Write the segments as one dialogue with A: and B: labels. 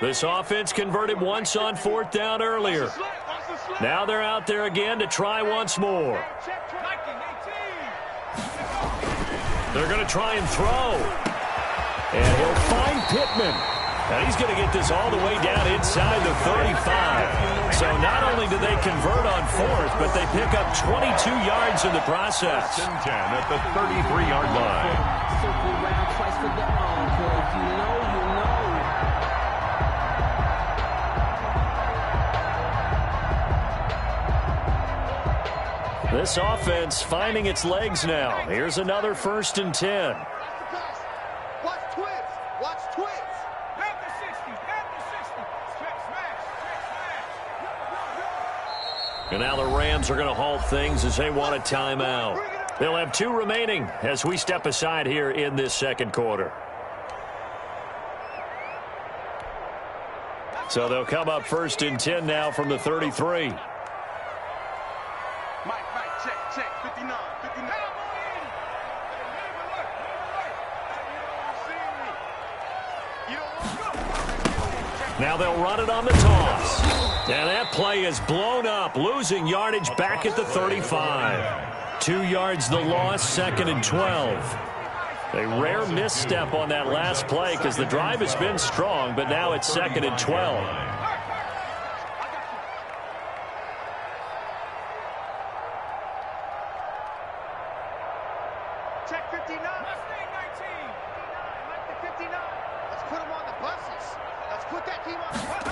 A: This offense converted once on 4th down earlier. Now they're out there again to try once more. They're going to try and throw. And he'll find Pittman. And he's going to get this all the way down inside the 35. So not only do they convert on 4th, but they pick up 22 yards in the process.
B: 10 at the 33-yard line.
C: Circle round twice for the encore. If you know, you know.
A: This offense finding its legs now. Here's another 1st and 10.
D: Watch twist. Watch twist.
A: And now the Rams are going to halt things as they want a timeout. They'll have 2 remaining as we step aside here in this 2nd quarter. So they'll come up 1st and 10 now from the 33.
D: Check, 59.
A: Now they'll run it on the toss. And that play is blown up, losing yardage back at the 35. 2 yards the loss, 2nd and 12. A rare misstep on that last play because the drive has been strong, but now it's 2nd and 12.
D: Check 59. Like the 59. Let's put them on the buses. Let's put that team on the buses.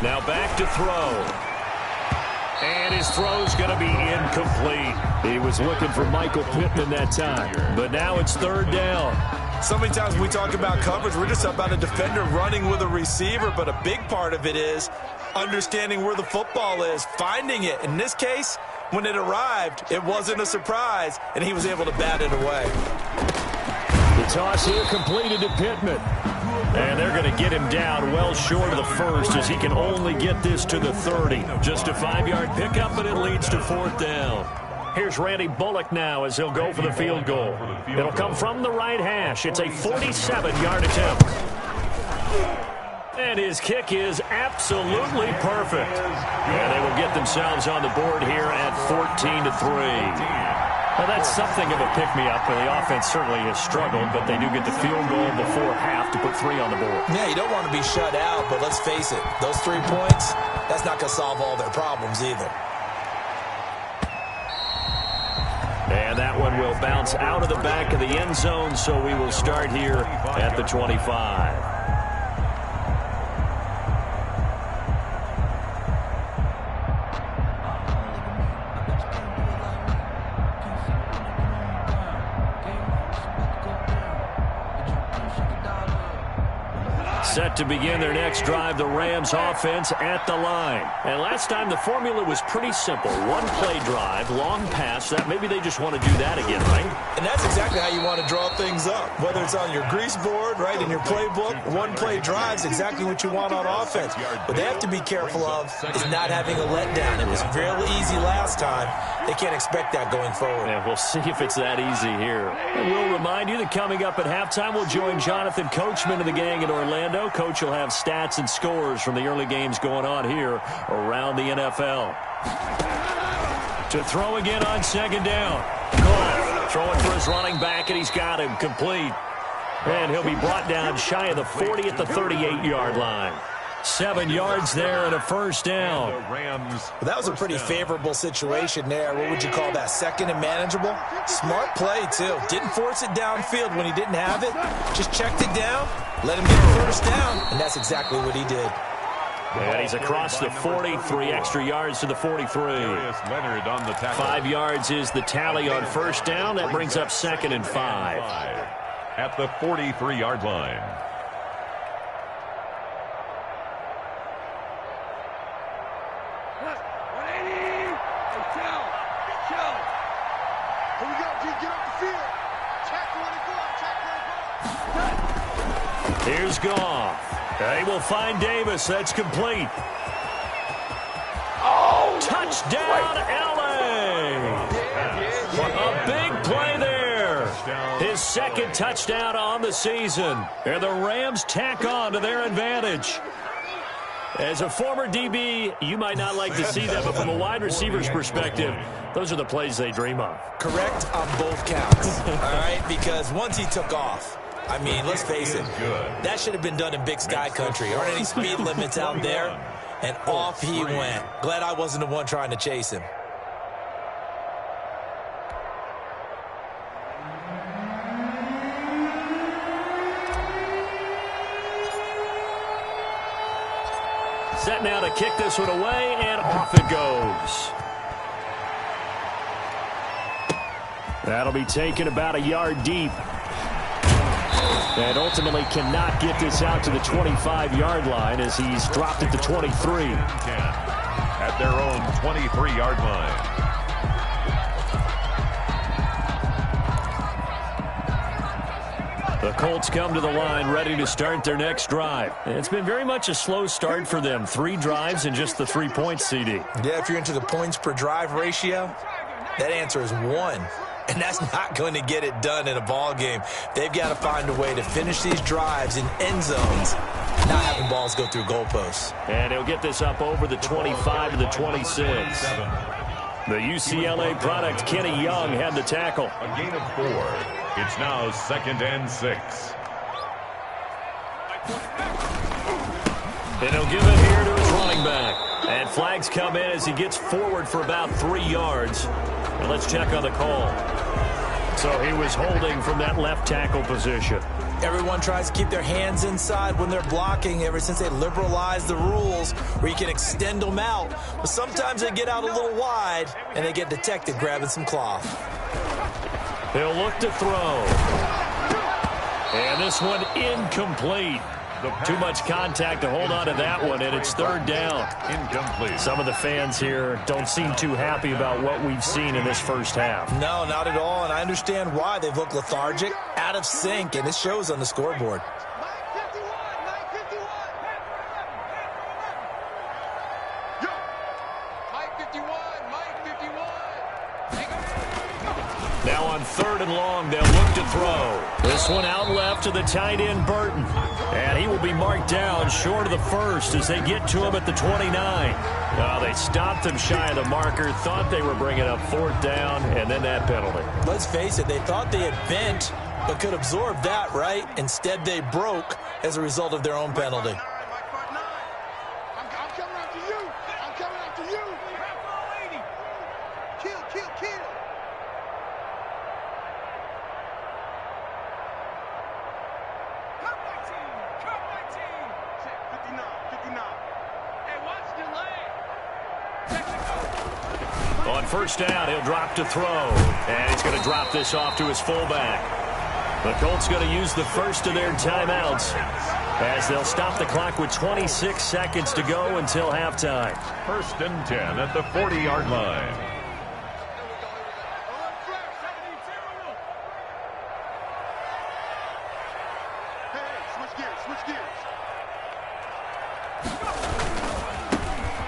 A: Now back to throw. And his throw's going to be incomplete. He was looking for Michael Pittman that time. But now it's 3rd down.
E: So many times when we talk about coverage, we're just about a defender running with a receiver. But a big part of it is understanding where the football is, finding it. In this case, when it arrived, it wasn't a surprise, and he was able to bat it away.
A: The toss here completed to Pittman. And they're going to get him down well short of the 1st as he can only get this to the 30. Just a 5-yard pickup, and it leads to 4th down. Here's Randy Bullock now as he'll go for the field goal. It'll come from the right hash. It's a 47-yard attempt. And his kick is absolutely perfect. And they will get themselves on the board here at 14-3. Well, that's something of a pick-me-up, and the offense certainly has struggled, but they do get the field goal before half to put 3 on the board.
E: Yeah, you don't want to be shut out, but let's face it, those 3 points, that's not going to solve all their problems either.
A: And that one will bounce out of the back of the end zone, so we will start here at the 25. Set to begin their next drive, the Rams offense at the line. And last time the formula was pretty simple. 1-play drive, long pass. That maybe they just want to do that again, right?
E: And that's exactly how you want to draw things up. Whether it's on your grease board, right, in your playbook, 1-play drive's exactly what you want on offense. What they have to be careful of is not having a letdown. It was real easy last time. They can't expect that going forward.
A: And we'll see if it's that easy here. And we'll remind you that coming up at halftime, we'll join Jonathan Coachman of the gang in Orlando. Coach will have stats and scores from the early games going on here around the NFL. To throw again on 2nd down. Goff throwing for his running back, and he's got him complete. And he'll be brought down shy of the 40 at the 38-yard line. 7 yards there and a 1st down.
E: Well, that was a pretty favorable situation there. What would you call that? 2nd and manageable? Smart play, too. Didn't force it downfield when he didn't have it. Just checked it down, let him get the 1st down, and that's exactly what he did.
A: And he's across the 40, 3 extra yards to the 43. 5 yards is the tally on 1st down. That brings up 2nd and 5.
B: At the 43-yard line.
A: Here's Goff. They will find Davis. That's complete. Oh, touchdown, L.A. A big play there. His second touchdown on the season. And the Rams tack on to their advantage. As a former DB, you might not like to see that, but from a wide receiver's perspective, those are the plays they dream of.
E: Correct on both counts, all right? Because once he took off, I mean, let's face it, that should have been done in Big Sky Country. Aren't any speed limits out there? And off he went. Glad I wasn't the one trying to chase him.
A: Set now to kick this one away, and off it goes. That'll be taken about a yard deep. And ultimately cannot get this out to the 25-yard line as he's dropped at the 23.
B: At their own 23-yard line.
A: The Colts come to the line ready to start their next drive. It's been very much a slow start for them. 3 drives and just the 3 points, CD.
E: Yeah, if you're into the points per drive ratio, that answer is 1. And that's not going to get it done in a ball game. They've got to find a way to finish these drives in end zones, not having balls go through goalposts.
A: And he'll get this up over the 25 to the 26. The UCLA product, Kenny Young, had the tackle.
B: A gain of 4. It's now 2nd and 6.
A: And he'll give it here to his running back. And flags come in as he gets forward for about 3 yards. And let's check on the call. So he was holding from that left tackle position.
E: Everyone tries to keep their hands inside when they're blocking ever since they liberalized the rules where you can extend them out. But sometimes they get out a little wide and they get detected grabbing some cloth.
A: He'll look to throw. And this one incomplete. Too much contact to hold on to that one, and it's 3rd down.
B: Incomplete.
A: Some of the fans here don't seem too happy about what we've seen in this first half.
E: No, not at all, and I understand why. They've looked lethargic, out of sync, and it shows on the scoreboard.
A: Now on 3rd and long, they'll look to throw. This one out left to the tight end, Burton. And he will be marked down short of the first as they get to him at the 29. They stopped him shy of the marker, thought they were bringing up 4th down, and then that penalty.
E: Let's face it, they thought they had bent, but could absorb that, right? Instead, they broke as a result of their own penalty.
A: On 1st down, he'll drop to throw. And he's going to drop this off to his fullback. The Colts going to use the first of their timeouts as they'll stop the clock with 26 seconds to go until halftime.
B: 1st and 10 at the 40-yard line.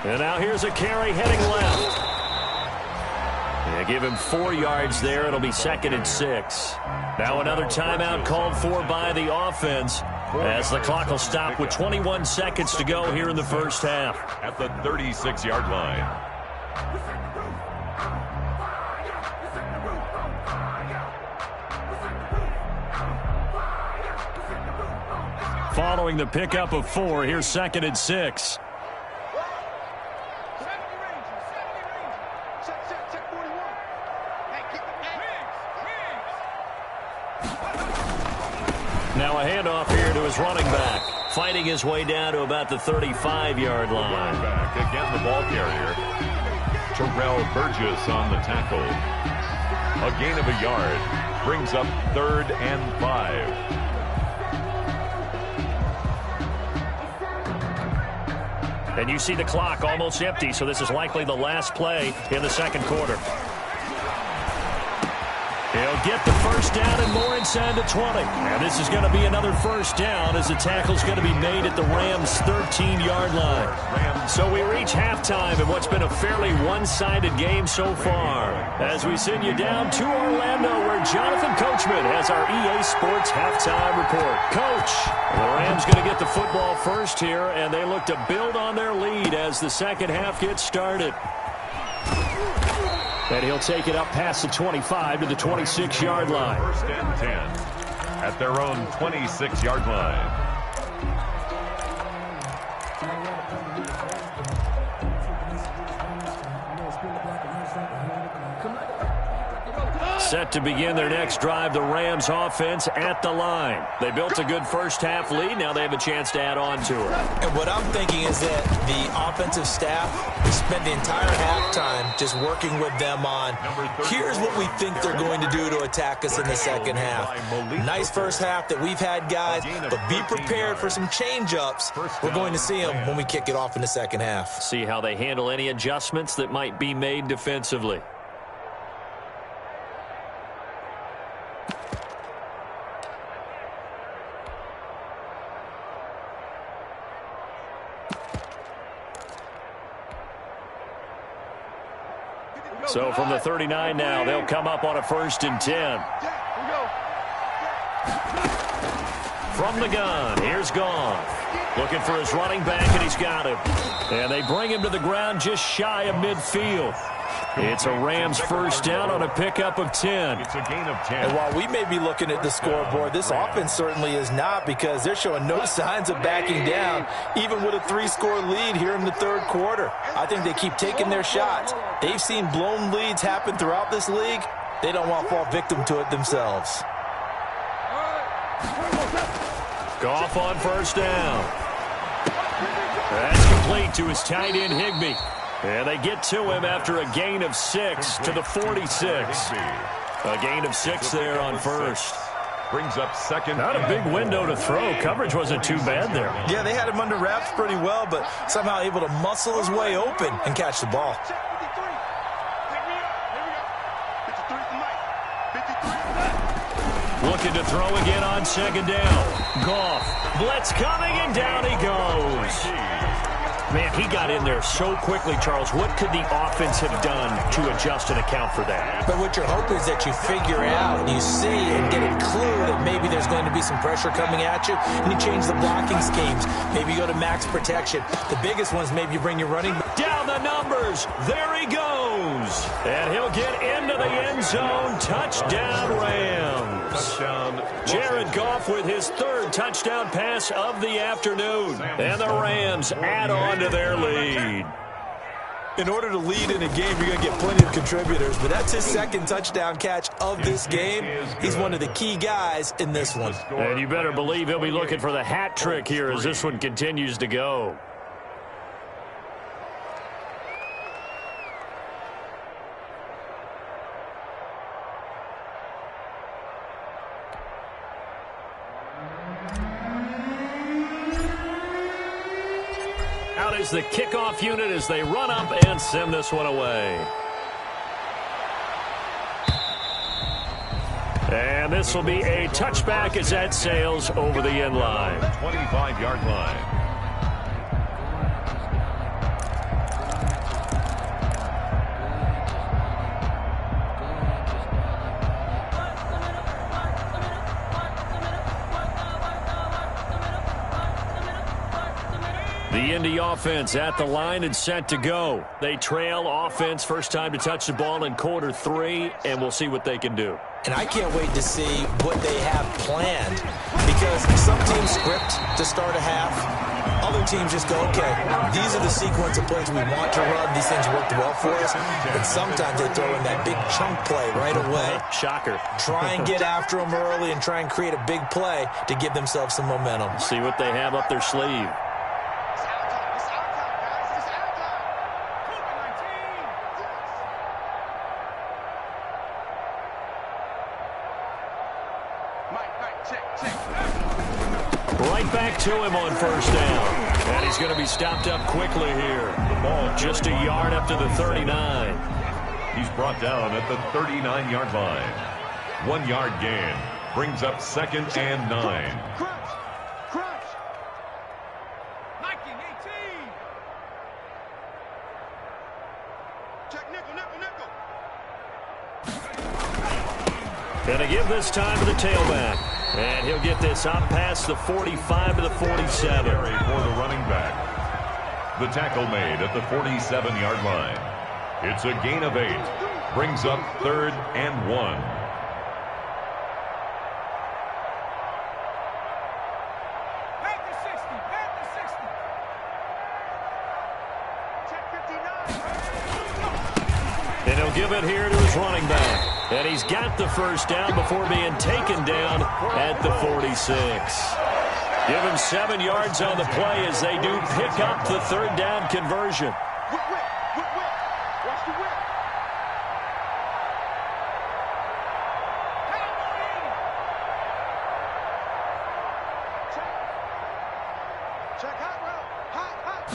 A: And now here's a carry heading left. They give him 4 yards there. It'll be 2nd and 6. Now another timeout called for by the offense as the clock will stop with 21 seconds to go here in the first half.
B: At the 36-yard line.
A: Following the pickup of 4, here's 2nd and 6. Now a handoff here to his running back, fighting his way down to about the 35-yard line.
B: Back again, the ball carrier. Terrell Burgess on the tackle. A gain of a yard brings up 3rd and 5.
A: And you see the clock almost empty, so this is likely the last play in the 2nd quarter. He'll get the first down and more inside the 20. And this is going to be another first down as the tackle's going to be made at the Rams' 13-yard line. So we reach halftime in what's been a fairly one-sided game so far. As we send you down to Orlando, where Jonathan Coachman has our EA Sports halftime report. Coach, the Rams going to get the football first here, and they look to build on their lead as the second half gets started. And he'll take it up past the 25 to the 26-yard line.
B: First and 10 at their own 26-yard line.
A: Set to begin their next drive, the Rams offense at the line. They built a good first-half lead. Now they have a chance to add on to it.
E: And what I'm thinking is that the offensive staff spent the entire halftime just working with them on, here's what we think they're going to do to attack us in the second half. Nice first half that we've had, guys, but be prepared for some change-ups. We're going to see them when we kick it off in the second half.
A: See how they handle any adjustments that might be made defensively. So from the 39 now, they'll come up on a 1st and 10. From the gun, here's Goff. Looking for his running back, and he's got him. And they bring him to the ground just shy of midfield. It's a Rams first down on a pickup of 10.
B: It's a gain of 10.
E: And while we may be looking at the scoreboard, this offense certainly is not, because they're showing no signs of backing down, even with a 3-score lead here in the third quarter. I think they keep taking their shots. They've seen blown leads happen throughout this league. They don't want to fall victim to it themselves.
A: Goff on first down. That's complete to his tight end, Higbee. And they get to him after a gain of 6 to the 46. A gain of 6 there on first.
B: Brings up second.
A: Not a big window to throw. Coverage wasn't too bad there.
E: Yeah, they had him under wraps pretty well, but somehow able to muscle his way open and catch the ball.
A: Looking to throw again on second down. Goff. Blitz coming, and down he goes. Man, he got in there so quickly, Charles. What could the offense have done to adjust and account for that?
E: But what you're hoping is that you figure out, you see and get a clue that maybe there's going to be some pressure coming at you, and you change the blocking schemes. Maybe you go to max protection. The biggest ones, maybe you bring your running back.
A: Down the numbers. There he goes. And he'll get into the end zone. Touchdown, Rams.
B: Touchdown.
A: Jared Goff with his 3rd touchdown pass of the afternoon. And the Rams add on to their lead.
E: In order to lead in a game, you're going to get plenty of contributors, but that's his 2nd touchdown catch of this game. He's one of the key guys in this one.
A: And you better believe he'll be looking for the hat trick here as this one continues to go. Out is the kickoff unit as they run up and send this one away. And this will be a touchback as that sails over the end line.
B: 25-yard line.
A: The Indy offense at the line and set to go. They trail offense, first time to touch the ball in quarter 3, and we'll see what they can do.
E: And I can't wait to see what they have planned, because some teams script to start a half. Other teams just go, okay, these are the sequence of plays we want to run. These things worked well for us. And sometimes they throw in that big chunk play right away.
A: Shocker.
E: Try and get after them early and try and create a big play to give themselves some momentum.
A: See what they have up their sleeve. Right back to him on first down. And he's going to be stopped up quickly here. The ball just a yard up to the 39.
B: He's brought down at the 39-yard line. 1 yard gain. Brings up 2nd and 9.
D: Crunch. Nike 18. Check nickel.
A: Gonna give this time to the tailback. And he'll get this up past the 45 to the 47.
B: For the running back. The tackle made at the 47-yard line. It's a gain of 8. Brings up 3rd and 1.
A: And he'll give it here to his running back. And he's got the first down before being taken down at the 46. Give him 7 yards on the play as they do pick up the 3rd down conversion.
D: Whip. Watch the whip. Check hot route. Hot.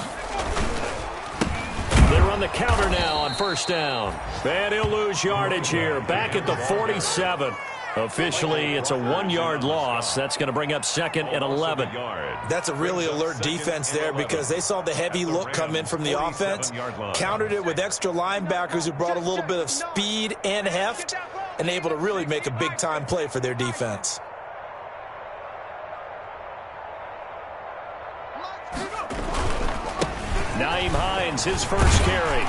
A: They run the counter now on 1st down. And he'll lose yardage here. Back at the 47. Officially, it's a 1-yard loss. That's going to bring up 2nd and 11.
E: That's a really alert defense there because they saw the heavy look come in from the offense, countered it with extra linebackers who brought a little bit of speed and heft, and able to really make a big-time play for their defense.
A: Nyheim Hines, his first carry.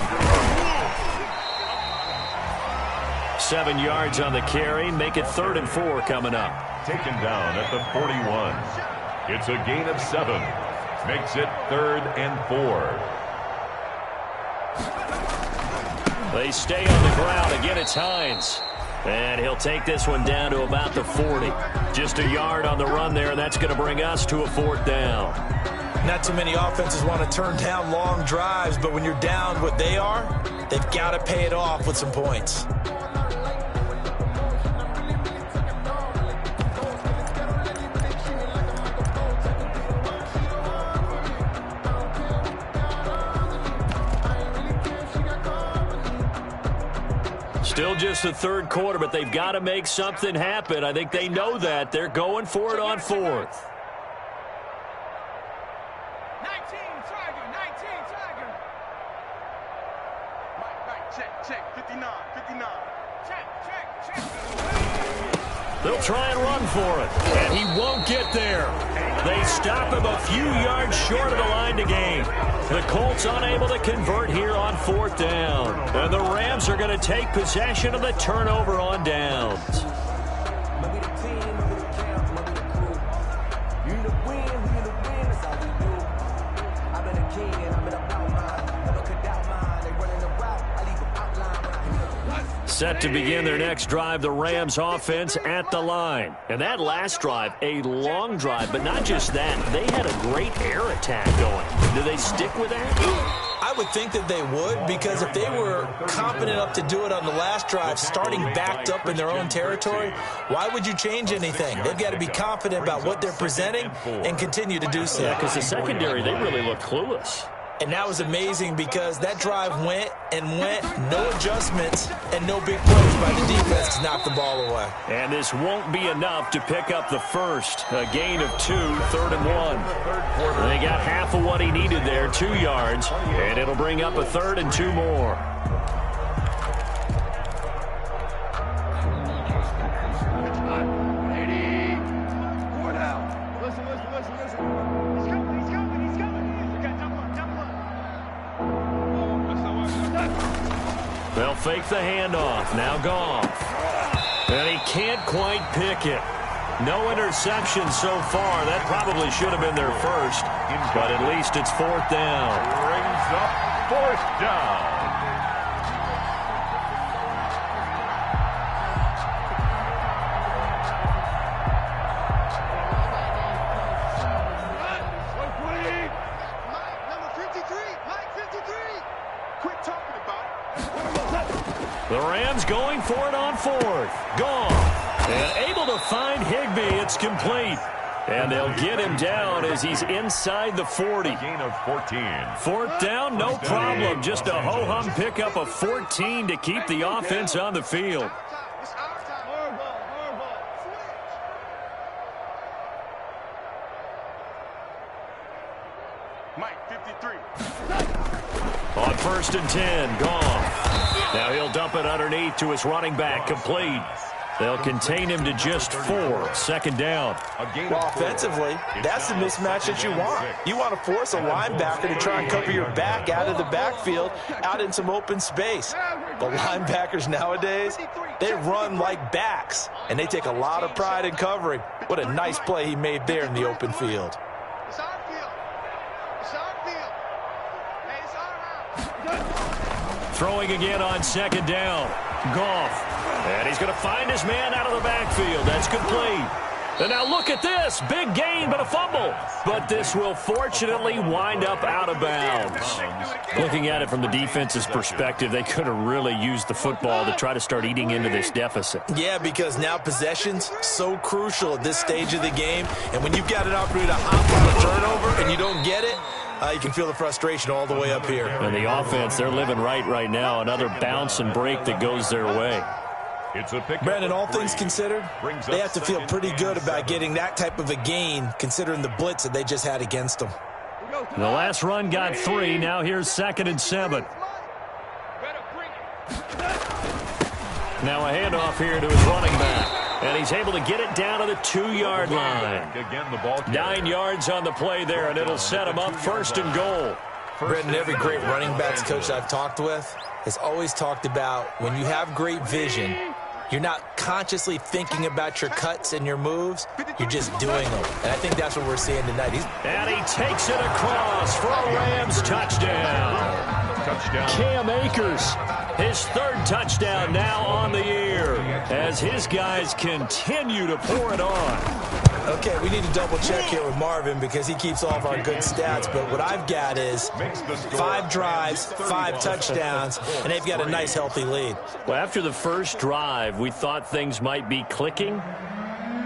A: 7 yards on the carry. Make it 3rd and 4 coming up.
B: Taken down at the 41. It's a gain of 7. Makes it 3rd and 4.
A: They stay on the ground. Again, it's Hines. And he'll take this one down to about the 40. Just a yard on the run there. That's going to bring us to a 4th down.
E: Not too many offenses want to turn down long drives, but when you're down what they are, they've got to pay it off with some points.
A: Still just the 3rd quarter, but they've got to make something happen. I think they know that. They're going for it on 4th.
D: 19 Tiger. Mike, check. 59. Check.
A: They'll try and run for it, and he won't get there. They stop him a few yards short of the line to gain. The Colts unable to convert here on 4th down. And the Rams are going to take possession of the turnover on downs. Set to begin their next drive, the Rams offense at the line. And that last drive, a long drive, but not just that. They had a great air attack going. Do they stick with that?
E: I would think that they would, because if they were confident enough to do it on the last drive, starting backed up in their own territory, why would you change anything? They've got to be confident about what they're presenting and continue to do so.
A: Yeah, because the secondary, they really look clueless.
E: And that was amazing because that drive went, no adjustments, and no big plays by the defense to knock the ball away.
A: And this won't be enough to pick up the first. A gain of 2, 3rd and 1. They got half of what he needed there, 2 yards, and it'll bring up a 3rd and 2 more. They'll fake the handoff. Now Goff. And he can't quite pick it. No interception so far. That probably should have been their first. But at least it's 4th down.
B: Brings up 4th down.
A: The Rams going for it on 4th. Goff. And able to find Higbee. It's complete. And they'll get him down as he's inside the 40.
B: Gain of 14.
A: 4th down, no problem. Just a ho-hum pickup of 14 to keep the offense on the field.
D: Mike, 53.
A: On 1st and 10, gone. Now he'll dump it underneath to his running back, complete. They'll contain him to just 4. 2nd down.
E: Well, offensively, that's the mismatch that you want. You want to force a linebacker to try and cover your back out of the backfield, out in some open space. But linebackers nowadays, they run like backs, and they take a lot of pride in covering. What a nice play he made there in the open field.
D: It's our field. It's our field. Hey, it's our house.
A: Throwing again on 2nd down. Goff. And he's going to find his man out of the backfield. That's complete. And now look at this. Big gain, but a fumble. But this will fortunately wind up out of bounds. Looking at it from the defense's perspective, they could have really used the football to try to start eating into this deficit.
E: Yeah, because now possession's so crucial at this stage of the game. And when you've got an opportunity to hop on a turnover and you don't get it, you can feel the frustration all the way up here.
A: And the offense, they're living right now. Another bounce and break that goes their way.
B: It's a pick.
E: Brandon, all things considered, they have to feel pretty good about getting that type of a gain, considering the blitz that they just had against them.
A: The last run got 3. Now here's 2nd and 7. Now a handoff here to his running back. And he's able to get it down to the 2-yard line.
B: Again, the ball
A: 9 yards on the play there, and it'll set him up 1st and goal.
E: Brandon, every great running backs coach I've talked with has always talked about when you have great vision, you're not consciously thinking about your cuts and your moves. You're just doing them. And I think that's what we're seeing tonight.
A: And he takes it across for a Rams touchdown. Cam Akers, his 3rd touchdown now on the year as his guys continue to pour it on.
E: Okay, we need to double check here with Marvin because he keeps all of our good stats. But what I've got is 5 drives, 5 touchdowns, and they've got a nice, healthy lead.
A: Well, after the first drive, we thought things might be clicking.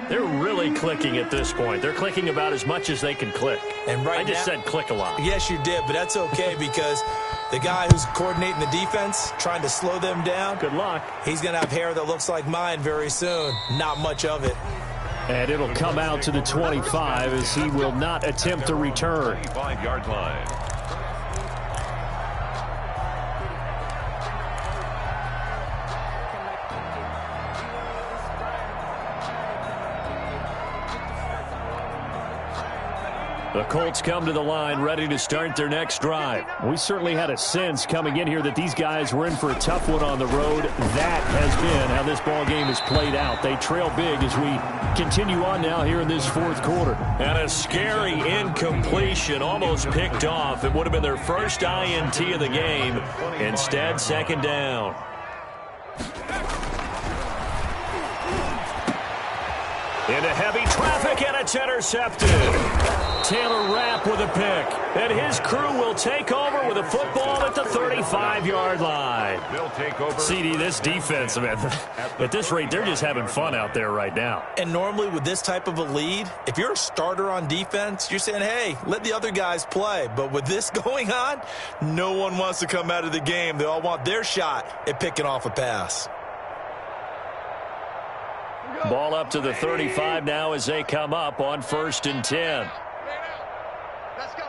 A: They're really clicking at this point. They're clicking about as much as they can click.
E: And
A: I just said click a lot.
E: Yes, you did, but that's okay because the guy who's coordinating the defense, trying to slow them down,
A: good luck.
E: He's going to have hair that looks like mine very soon. Not much of it.
A: And it'll come out to the 25 as he will not attempt to return.
B: 25-yard line.
A: The Colts come to the line ready to start their next drive. We certainly had a sense coming in here that these guys were in for a tough one on the road. That has been how this ball game has played out. They trail big as we continue on now here in this 4th quarter. And a scary incompletion, almost picked off. It would have been their first INT of the game. Instead, 2nd down. Into heavy traffic, and it's intercepted. Taylor Rapp with a pick, and his crew will take over with a football at the 35-yard line.
B: They'll take over.
A: CD, this defense, man, at this rate, they're just having fun out there right now.
E: And normally with this type of a lead, if you're a starter on defense, you're saying, hey, let the other guys play. But with this going on, no one wants to come out of the game. They all want their shot at picking off a pass.
A: Ball up to the 35 now as they come up on 1st and 10.
D: Let's go.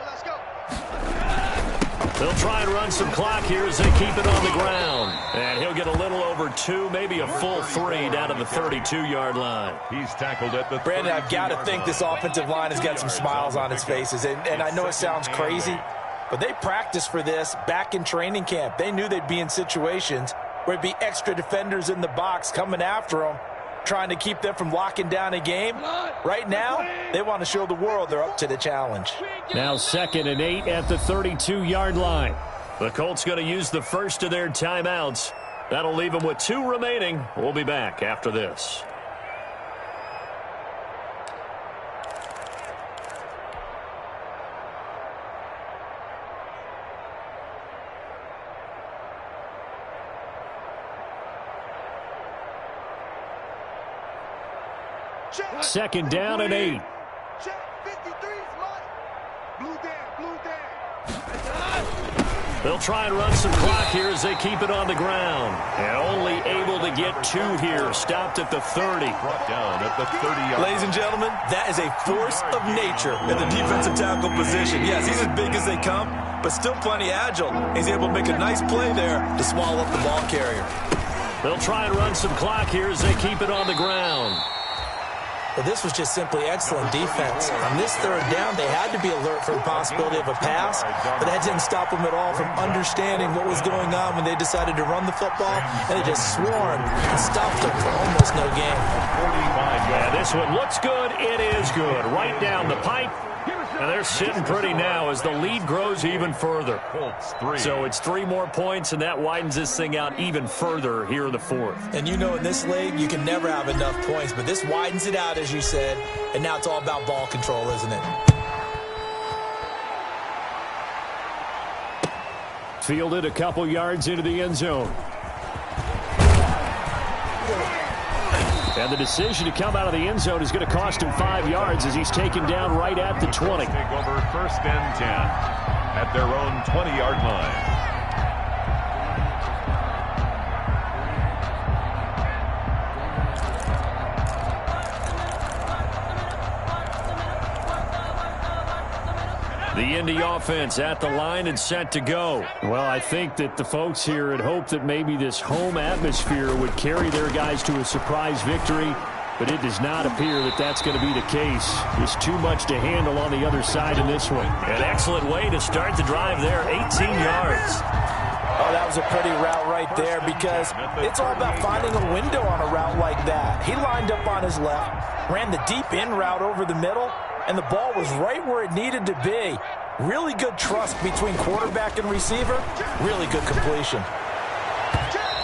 A: They'll try and run some clock here as they keep it on the ground. And he'll get a little over 2, maybe a full 3 down to the 32-yard line.
B: He's tackled at the
E: Brandon, I've got to think this offensive line has got some smiles on its faces. And I know it sounds crazy, but they practiced for this back in training camp. They knew they'd be in situations where it'd be extra defenders in the box coming after them, trying to keep them from locking down a game. Right now, they want to show the world they're up to the challenge.
A: Now 2nd and 8 at the 32-yard line. The Colts going to use the first of their timeouts. That'll leave them with 2 remaining. We'll be back after this.
D: Check.
A: 2nd down and 8.
D: Check. 53 is mine. Blue down.
A: They'll try and run some clock here as they keep it on the ground. And only able to get 2 here. Stopped at the 30.
B: Brought down at the 30.
E: Ladies and gentlemen, that is a force of nature in the defensive tackle position. Yes, he's as big as they come, but still plenty agile. He's able to make a nice play there to swallow up the ball carrier.
A: They'll try and run some clock here as they keep it on the ground.
E: Well, this was just simply excellent defense. On this 3rd down, they had to be alert for the possibility of a pass, but that didn't stop them at all from understanding what was going on when they decided to run the football, and they just swarmed and stopped them for almost no gain.
A: Yeah, this one looks good. It is good. Right down the pipe. And they're sitting pretty now as the lead grows even further. So it's 3 more points, and that widens this thing out even further here in the 4th.
E: And you know in this league, you can never have enough points, but this widens it out, as you said, and now it's all about ball control, isn't it?
A: Fielded a couple yards into the end zone. And the decision to come out of the end zone is going to cost him 5 yards as he's taken down right at the 20.
B: Take over 1st and 10 at their own 20-yard line.
A: The Indy offense at the line and set to go. Well, I think that the folks here had hoped that maybe this home atmosphere would carry their guys to a surprise victory, but it does not appear that that's going to be the case. There's too much to handle on the other side in this one. An excellent way to start the drive there, 18 yards.
E: Oh, that was a pretty route right there because it's all about finding a window on a route like that. He lined up on his left, ran the deep in route over the middle, and the ball was right where it needed to be. Really good trust between quarterback and receiver. Really good completion.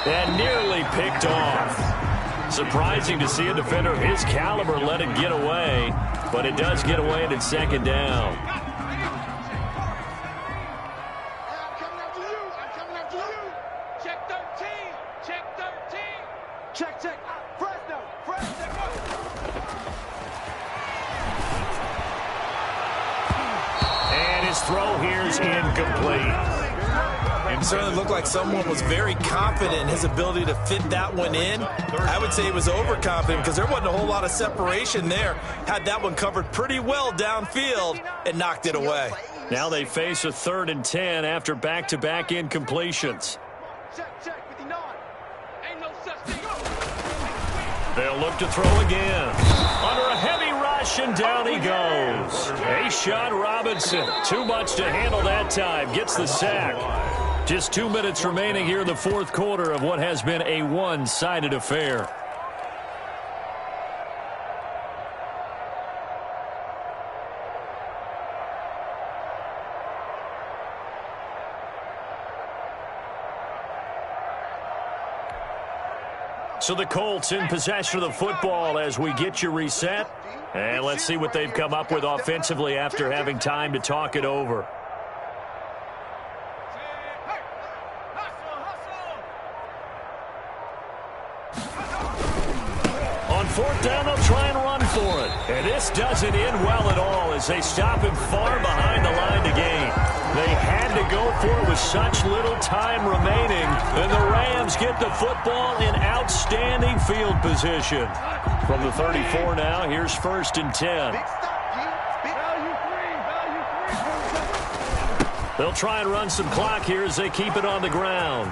A: And nearly picked off. Surprising to see a defender of his caliber let it get away, but it does get away and it's 2nd down.
D: I'm coming after you. I'm coming after you. Check 13. Check 13. Check. Fresno.
A: And his throw here is incomplete.
E: It certainly looked like someone was very confident in his ability to fit that one in. I would say he was overconfident because there wasn't a whole lot of separation there. Had that one covered pretty well downfield and knocked it away.
A: Now they face a 3rd and 10 after back-to-back incompletions.
D: Check 59. Ain't no such thing.
A: They'll look to throw again. Under a heavy rush, and down he goes. A-Shot Robinson. Too much to handle that time. Gets the sack. Just 2 minutes remaining here in the 4th quarter of what has been a one-sided affair. So the Colts in possession of the football as we get you reset. And let's see what they've come up with offensively after having time to talk it over. On 4th down, they'll try and run for it. And this doesn't end well at all as they stop him far behind the line to gain. They had to go for it with such little time remaining. And the Rams get the football in outstanding field position. From the 34 now, here's 1st and 10. They'll try and run some clock here as they keep it on the ground.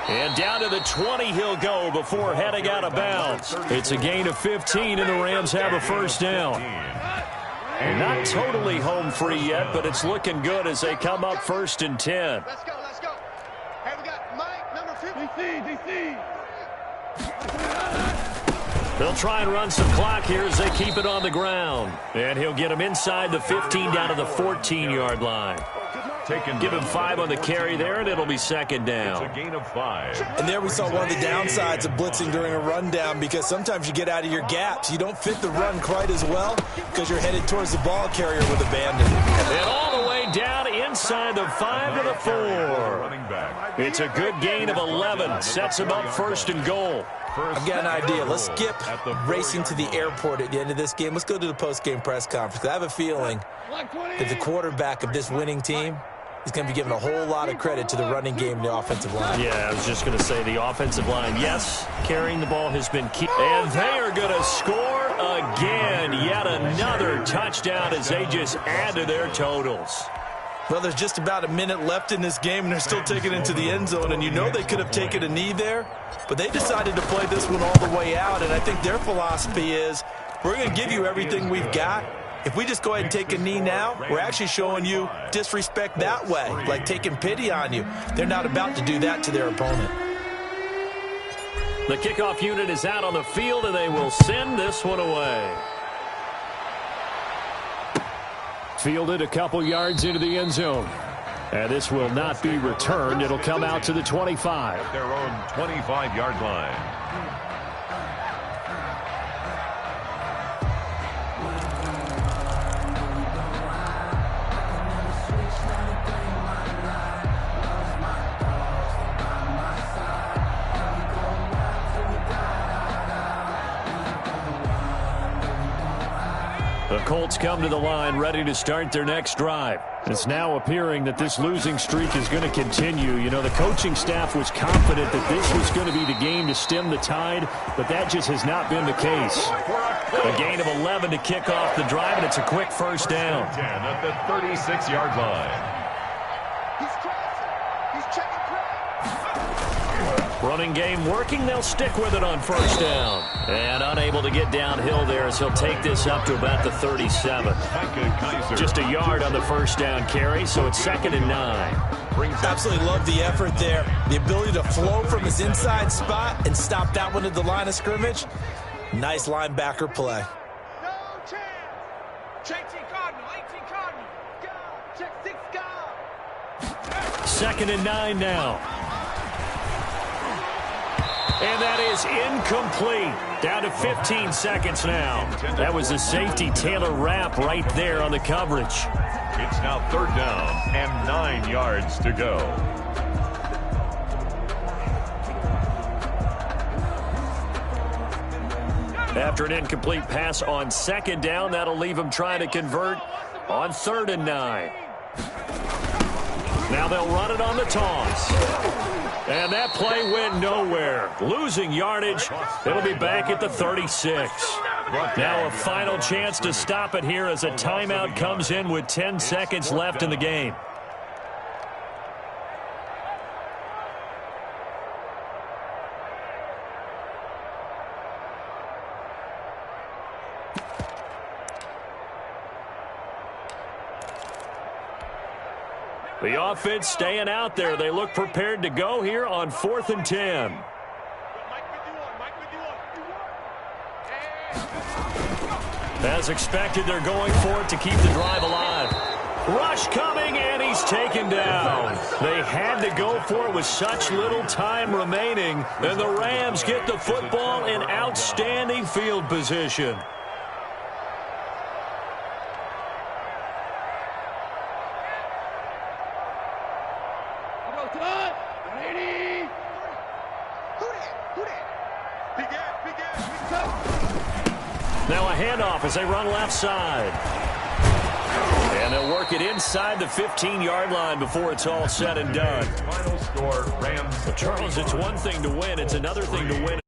A: And down to the 20 he'll go before heading out of bounds. It's a gain of 15, and the Rams have a 1st down. And not totally home free yet, but it's looking good as they come up 1st and 10.
D: Let's go. Hey, we got Mike, number 50. DC.
A: They'll try and run some clock here as they keep it on the ground. And he'll get him inside the 15 down to the 14-yard line. Give him 5 on the carry there, and it'll be 2nd down.
B: It's a gain of 5.
E: And there we saw one of the downsides of blitzing during a rundown because sometimes you get out of your gaps. You don't fit the run quite as well because you're headed towards the ball carrier with abandon.
A: And all the way down inside the 5 to the 4. It's a good gain of 11. Sets him up 1st and goal.
E: I've got an idea. Let's skip racing to the airport at the end of this game. Let's go to the post-game press conference. I have a feeling that the quarterback of this winning team is going to be given a whole lot of credit to the running game and the offensive line.
A: Yeah, I was just going to say the offensive line, yes, carrying the ball has been key. And they are going to score again. Yet another touchdown as they just add to their totals.
E: Well, there's just about a minute left in this game, and they're still taking it into the end zone. And you know they could have taken a knee there, but they decided to play this one all the way out. And I think their philosophy is, we're going to give you everything we've got. If we just go ahead and take a knee now, we're actually showing you disrespect that way, like taking pity on you. They're not about to do that to their opponent.
A: The kickoff unit is out on the field, and they will send this one away. Fielded a couple yards into the end zone. And this will not be returned. It'll come out to the 25.
B: At their own 25-yard line.
A: The Colts come to the line ready to start their next drive. It's now appearing that this losing streak is going to continue. You know, the coaching staff was confident that this was going to be the game to stem the tide, but that just has not been the case. A gain of 11 to kick off the drive, and it's a quick 1st down.
B: 10 at the 36-yard line.
D: He's crossing. He's checking crowd.
A: Running game working. They'll stick with it on 1st down. And unable to get downhill there as he'll take this up to about the 37. Just a yard on the 1st down carry, so it's 2nd and 9.
E: Absolutely love the effort there. The ability to flow from his inside spot and stop that one at the line of scrimmage. Nice linebacker play.
D: No chance. Check 18 Cardinal. Go. Check 6 go.
A: 2nd and 9 now. And that is incomplete. Down to 15 seconds now. That was the safety Taylor Rapp right there on the coverage.
B: It's now 3rd down and 9 yards to go.
A: After an incomplete pass on 2nd down, that'll leave him trying to convert on 3rd and 9. Now they'll run it on the toss. And that play went nowhere. Losing yardage. It'll be back at the 36. Now a final chance to stop it here as a timeout comes in with 10 seconds left in the game. The offense staying out there. They look prepared to go here on 4th and 10. As expected, they're going for it to keep the drive alive. Rush coming, and he's taken down. They had to go for it with such little time remaining, and the Rams get the football in outstanding field position. Now a handoff as they run left side. And they'll work it inside the 15-yard line before it's all said and done.
B: Final score, Rams.
A: Charles, it's one thing to win. It's another thing to win.